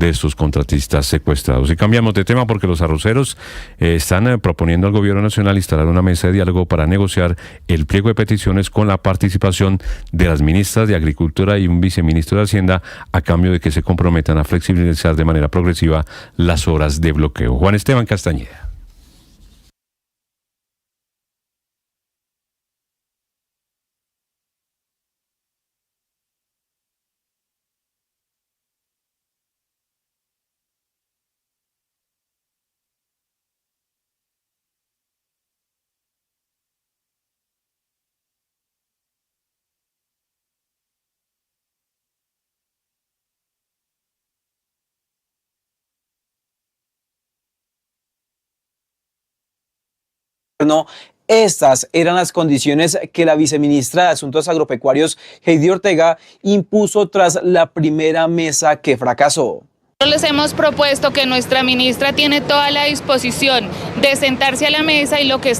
de estos contratistas secuestrados. Y cambiamos de tema porque los arroceros están proponiendo al gobierno nacional instalar una mesa de diálogo para negociar el pliego de peticiones con la participación de las ministras de Agricultura y un viceministro de Hacienda a cambio de que se comprometan a flexibilizar de manera progresiva las horas de bloqueo. Juan Esteban Castañeda. Estas eran las condiciones que la viceministra de Asuntos Agropecuarios, Heidi Ortega, impuso tras la primera mesa que fracasó. Les hemos propuesto que nuestra ministra tiene toda la disposición de sentarse a la mesa y lo que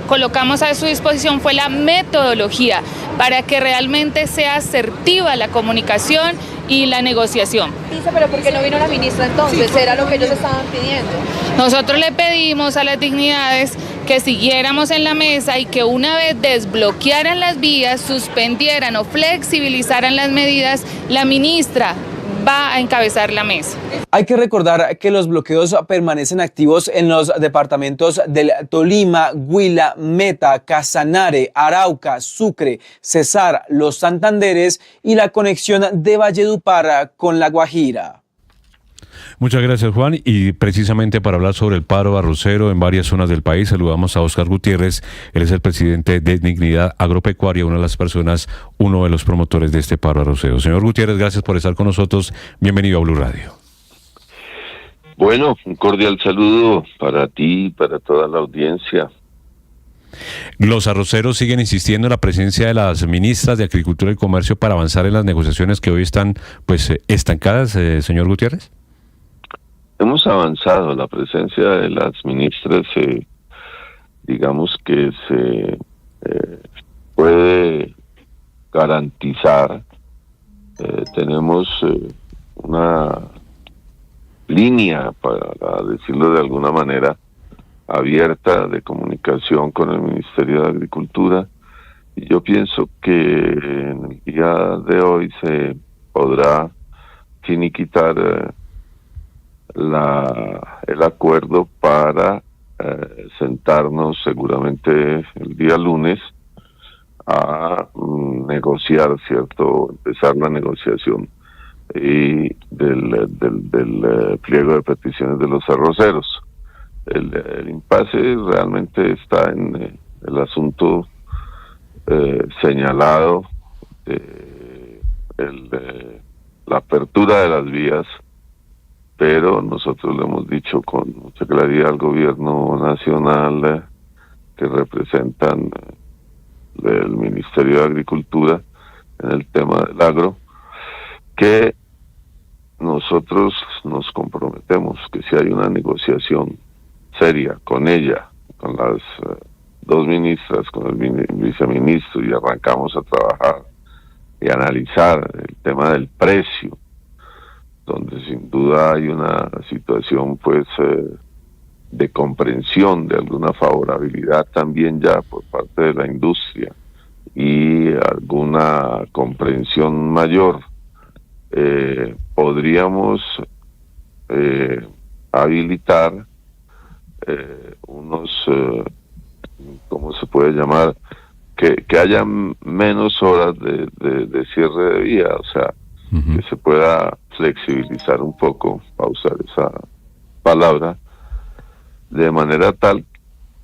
colocamos a su disposición fue la metodología para que realmente sea asertiva la comunicación y la negociación. Dice, pero ¿por qué no vino la ministra entonces? Era lo que ellos estaban pidiendo. Nosotros le pedimos a las dignidades que siguiéramos en la mesa y que una vez desbloquearan las vías, suspendieran o flexibilizaran las medidas, la ministra va a encabezar la mesa. Hay que recordar que los bloqueos permanecen activos en los departamentos del Tolima, Huila, Meta, Casanare, Arauca, Sucre, Cesar, Los Santanderes y la conexión de Valledupar con La Guajira. Muchas gracias, Juan. Y precisamente para hablar sobre el paro arrocero en varias zonas del país, saludamos a Óscar Gutiérrez. Él es el presidente de Dignidad Agropecuaria, una de las personas, uno de los promotores de este paro arrocero. Señor Gutiérrez, gracias por estar con nosotros. Bienvenido a Blue Radio. Bueno, un cordial saludo para ti y para toda la audiencia. Los arroceros siguen insistiendo en la presencia de las ministras de Agricultura y Comercio para avanzar en las negociaciones que hoy están estancadas, señor Gutiérrez. Hemos avanzado, la presencia de las ministras, digamos que se puede garantizar. Tenemos una línea, para decirlo de alguna manera, abierta de comunicación con el Ministerio de Agricultura, y yo pienso que en el día de hoy se podrá finiquitar el acuerdo para sentarnos seguramente el día lunes a negociar, ¿cierto? Empezar la negociación y del pliego de peticiones de los arroceros. El impasse realmente está en el asunto señalado de la apertura de las vías, pero nosotros le hemos dicho con mucha claridad al gobierno nacional que representan el Ministerio de Agricultura en el tema del agro, que nosotros nos comprometemos que si hay una negociación seria con ella, con las dos ministras, con el viceministro, y arrancamos a trabajar y analizar el tema del precio, donde sin duda hay una situación de comprensión, de alguna favorabilidad también ya por parte de la industria y alguna comprensión mayor, podríamos habilitar unos, ¿cómo se puede llamar? Que haya menos horas de cierre de vía, o sea, que se pueda flexibilizar un poco, para usar esa palabra, de manera tal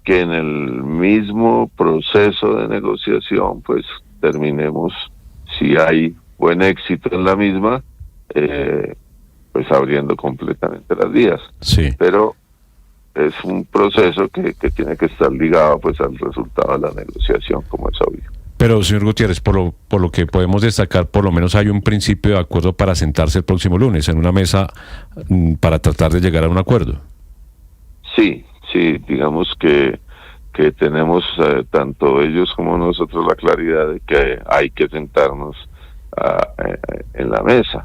que en el mismo proceso de negociación pues terminemos, si hay buen éxito en la misma, pues abriendo completamente las vías. Sí. Pero es un proceso que tiene que estar ligado pues al resultado de la negociación, como es obvio. Pero, señor Gutiérrez, por lo que podemos destacar, por lo menos hay un principio de acuerdo para sentarse el próximo lunes en una mesa para tratar de llegar a un acuerdo. Sí, digamos que tenemos tanto ellos como nosotros la claridad de que hay que sentarnos en la mesa.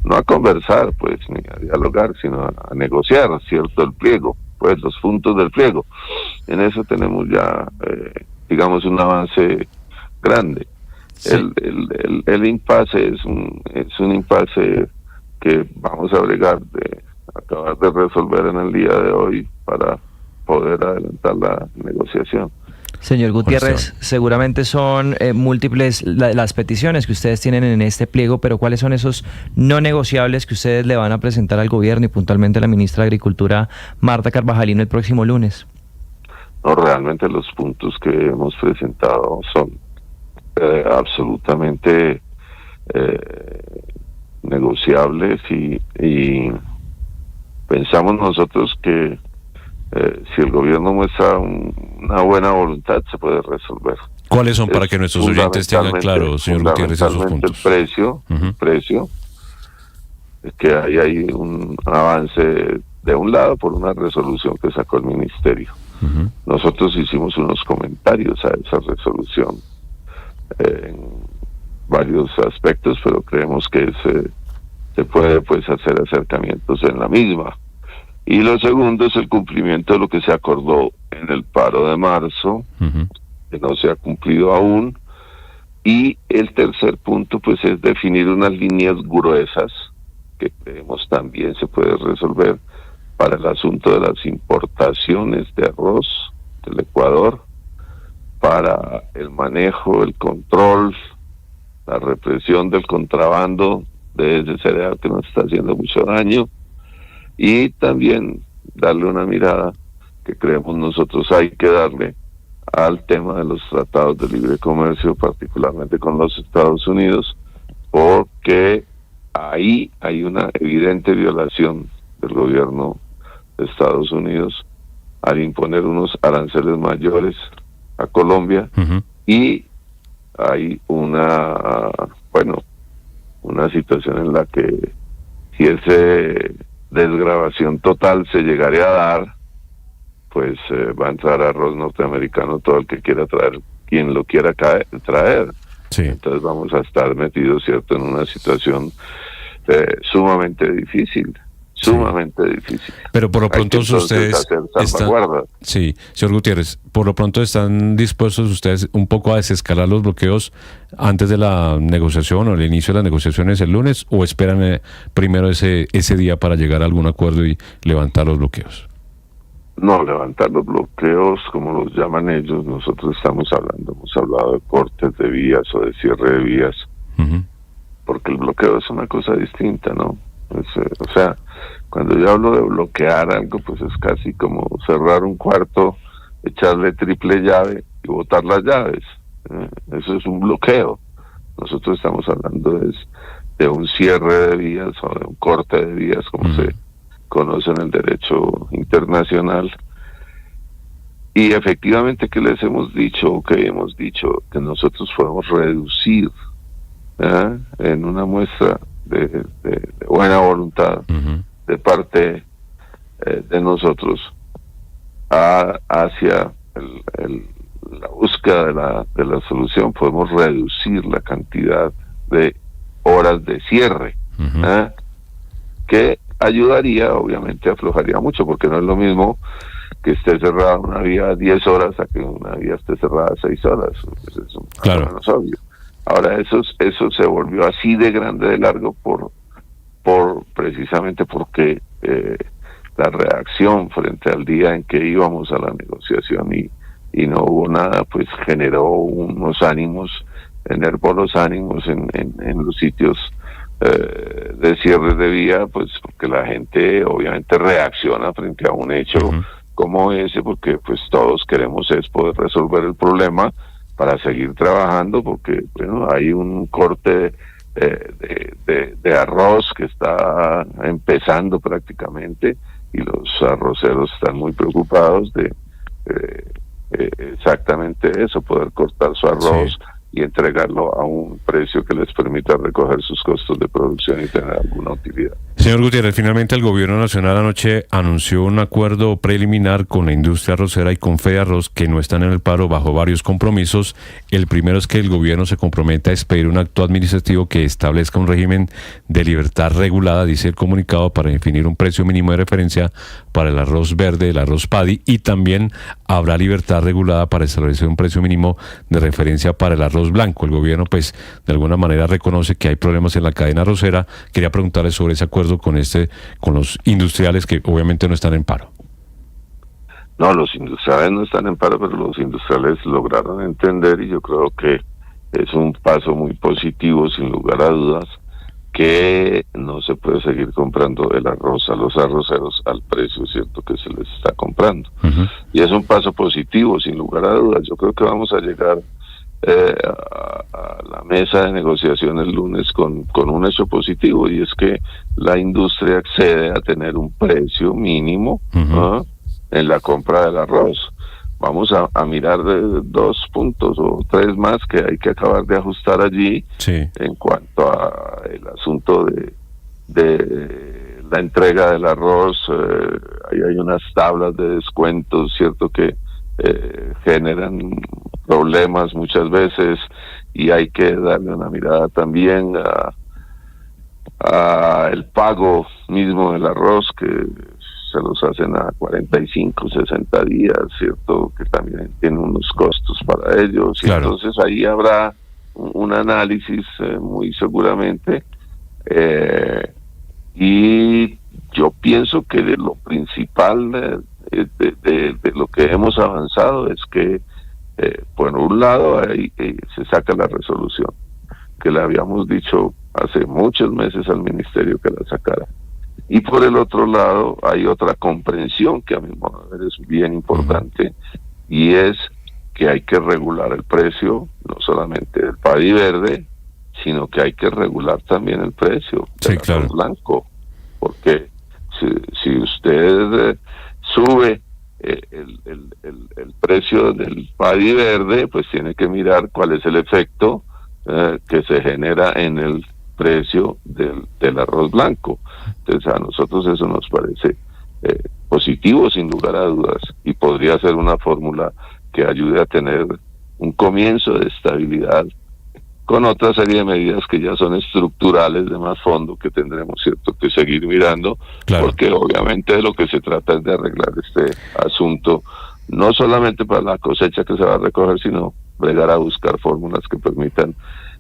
no a conversar, pues, ni a dialogar, sino a negociar, ¿cierto?, el pliego, pues los puntos del pliego. En eso tenemos ya, digamos, un avance grande. Sí. El impasse es un impasse que vamos a bregar de acabar de resolver en el día de hoy para poder adelantar la negociación. Señor Gutiérrez, seguramente son múltiples las peticiones que ustedes tienen en este pliego, pero ¿cuáles son esos no negociables que ustedes le van a presentar al gobierno y puntualmente a la ministra de Agricultura, Marta Carvajalino, el próximo lunes? No, realmente los puntos que hemos presentado son absolutamente negociables y pensamos nosotros que si el gobierno muestra una buena voluntad se puede resolver. ¿Cuáles son para que nuestros oyentes tengan claro, señor Gutiérrez, esos puntos? El precio, es que hay un avance de un lado por una resolución que sacó el ministerio. Nosotros hicimos unos comentarios a esa resolución en varios aspectos, pero creemos que se puede pues hacer acercamientos en la misma. Y lo segundo es el cumplimiento de lo que se acordó en el paro de marzo, que no se ha cumplido aún. Y el tercer punto pues es definir unas líneas gruesas que creemos también se puede resolver para el asunto de las importaciones de arroz del Ecuador, para el manejo, el control, la represión del contrabando de ese cereal que nos está haciendo mucho daño, y también darle una mirada que creemos nosotros hay que darle al tema de los tratados de libre comercio, particularmente con los Estados Unidos, porque ahí hay una evidente violación del gobierno de Estados Unidos al imponer unos aranceles mayores a Colombia, y hay una situación en la que si ese desgravación total se llegaría a dar, pues va a entrar arroz norteamericano todo el que quiera traer, quien lo quiera traer. Sí. Entonces vamos a estar metidos, ¿cierto?, en una situación sumamente difícil. Difícil. Pero por lo pronto ustedes están, sí, señor Gutiérrez, por lo pronto están dispuestos ustedes un poco a desescalar los bloqueos antes de la negociación o el inicio de las negociaciones el lunes, o esperan primero ese día para llegar a algún acuerdo y levantar los bloqueos. No, levantar los bloqueos, como los llaman ellos, nosotros hemos hablado de cortes de vías o de cierre de vías, porque el bloqueo es una cosa distinta, ¿no? O sea, cuando yo hablo de bloquear algo, pues es casi como cerrar un cuarto, echarle triple llave y botar las llaves. Eso es un bloqueo. Nosotros estamos hablando de un cierre de vías o de un corte de vías, como se conoce en el derecho internacional. Y efectivamente que les hemos dicho, que nosotros podemos reducir en una muestra de buena voluntad de parte de nosotros hacia la búsqueda de la solución. Podemos reducir la cantidad de horas de cierre, que ayudaría, obviamente aflojaría mucho, porque no es lo mismo que esté cerrada una vía 10 horas a que una vía esté cerrada 6 horas. Eso es menos obvio. Ahora eso se volvió así de grande, de largo, precisamente porque la reacción frente al día en que íbamos a la negociación y no hubo nada, pues generó unos ánimos, enervó los ánimos en los sitios de cierre de vía, pues porque la gente obviamente reacciona frente a un hecho como ese, porque pues todos queremos es poder resolver el problema para seguir trabajando, porque bueno, hay un corte de arroz que está empezando prácticamente, y los arroceros están muy preocupados de exactamente eso, poder cortar su arroz y entregarlo a un precio que les permita recoger sus costos de producción y tener alguna utilidad. Señor Gutiérrez, finalmente el Gobierno Nacional anoche anunció un acuerdo preliminar con la industria arrocera y con Fedearroz, que no están en el paro, bajo varios compromisos. El primero es que el gobierno se comprometa a expedir un acto administrativo que establezca un régimen de libertad regulada, dice el comunicado, para definir un precio mínimo de referencia para el arroz verde, el arroz paddy, y también habrá libertad regulada para establecer un precio mínimo de referencia para el arroz blanco. El gobierno, pues, de alguna manera reconoce que hay problemas en la cadena arrocera. Quería preguntarle sobre ese acuerdo con los industriales que obviamente no están en paro. No, los industriales no están en paro, pero los industriales lograron entender, y yo creo que es un paso muy positivo, sin lugar a dudas, que no se puede seguir comprando el arroz a los arroceros al precio cierto que se les está comprando. Y es un paso positivo, sin lugar a dudas. Yo creo que vamos a llegar a la mesa de negociación el lunes con un hecho positivo, y es que la industria accede a tener un precio mínimo en la compra del arroz. Vamos a mirar de 2 puntos o 3 más que hay que acabar de ajustar allí. Sí. En cuanto a el asunto de la entrega del arroz, ahí hay unas tablas de descuentos, cierto, que generan problemas muchas veces, y hay que darle una mirada también a el pago mismo del arroz, que se los hacen a 45, 60 días, cierto, que también tiene unos costos para ellos. Claro. Y entonces ahí habrá un análisis muy seguramente, y yo pienso que de lo principal de lo que hemos avanzado es que por un lado ahí se saca la resolución, que le habíamos dicho hace muchos meses al ministerio que la sacara, y por el otro lado hay otra comprensión que a mi modo de ver es bien importante, y es que hay que regular el precio, no solamente del paddy verde, sino que hay que regular también el precio del arroz blanco, porque si usted sube el precio del paddy verde, pues tiene que mirar cuál es el efecto que se genera en el precio del arroz blanco. Entonces a nosotros eso nos parece positivo, sin lugar a dudas, y podría ser una fórmula que ayude a tener un comienzo de estabilidad, con otra serie de medidas que ya son estructurales de más fondo, que tendremos, cierto, que seguir mirando, porque obviamente de lo que se trata es de arreglar este asunto, no solamente para la cosecha que se va a recoger, sino bregar a buscar fórmulas que permitan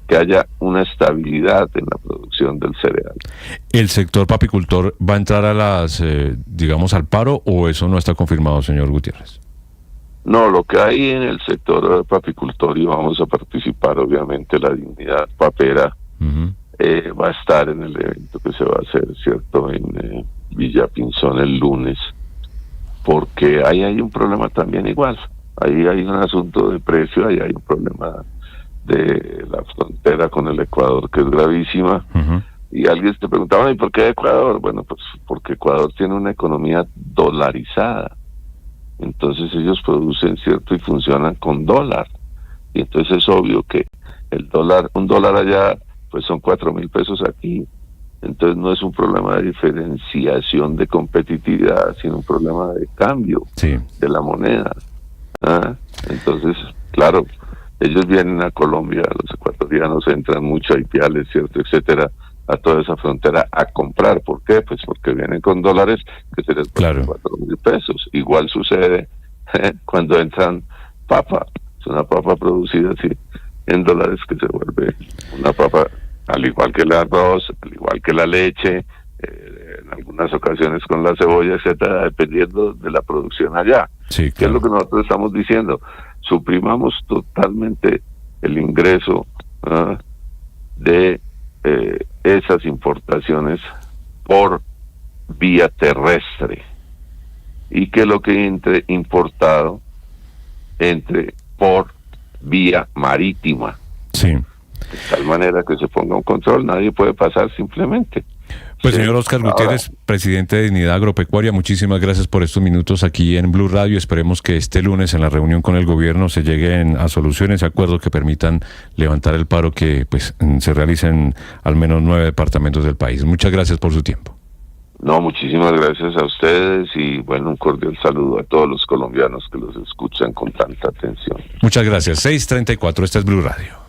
que haya una estabilidad en la producción del cereal. ¿El sector papicultor va a entrar a las, digamos, al paro, o eso no está confirmado, señor Gutiérrez? No, lo que hay en el sector papicultor, y vamos a participar, obviamente, la Dignidad Papera va a estar en el evento que se va a hacer, cierto, en Villa Pinzón el lunes, porque ahí hay un problema también igual. Ahí hay un asunto de precio, ahí hay un problema de la frontera con el Ecuador, que es gravísima. Y alguien te preguntaba, ¿y por qué Ecuador? Bueno, pues porque Ecuador tiene una economía dolarizada. Entonces ellos producen, cierto, y funcionan con dólar. Y entonces es obvio que un dólar allá, pues son 4.000 pesos aquí. Entonces no es un problema de diferenciación de competitividad, sino un problema de cambio de la moneda. Entonces, claro, ellos vienen a Colombia, los ecuatorianos entran mucho a Ipiales, cierto, etcétera, a toda esa frontera a comprar. ¿Por qué? Pues porque vienen con dólares que se les pagan 4.000 pesos. Igual sucede cuando entran papa. Es una papa producida así en dólares, que se vuelve una papa, al igual que el arroz, al igual que la leche, en algunas ocasiones con la cebolla, etcétera, dependiendo de la producción allá. ¿Qué es lo que nosotros estamos diciendo? Suprimamos totalmente el ingreso de esas importaciones por vía terrestre, y que lo que entre importado entre por vía marítima, de tal manera que se ponga un control, nadie puede pasar simplemente. Pues señor Óscar Gutiérrez, presidente de Dignidad Agropecuaria, muchísimas gracias por estos minutos aquí en Blue Radio. Esperemos que este lunes en la reunión con el gobierno se lleguen a soluciones, acuerdos que permitan levantar el paro que pues se realiza en al menos 9 departamentos del país. Muchas gracias por su tiempo. No, muchísimas gracias a ustedes y bueno, un cordial saludo a todos los colombianos que los escuchan con tanta atención. Muchas gracias. 6:34, esta es Blue Radio.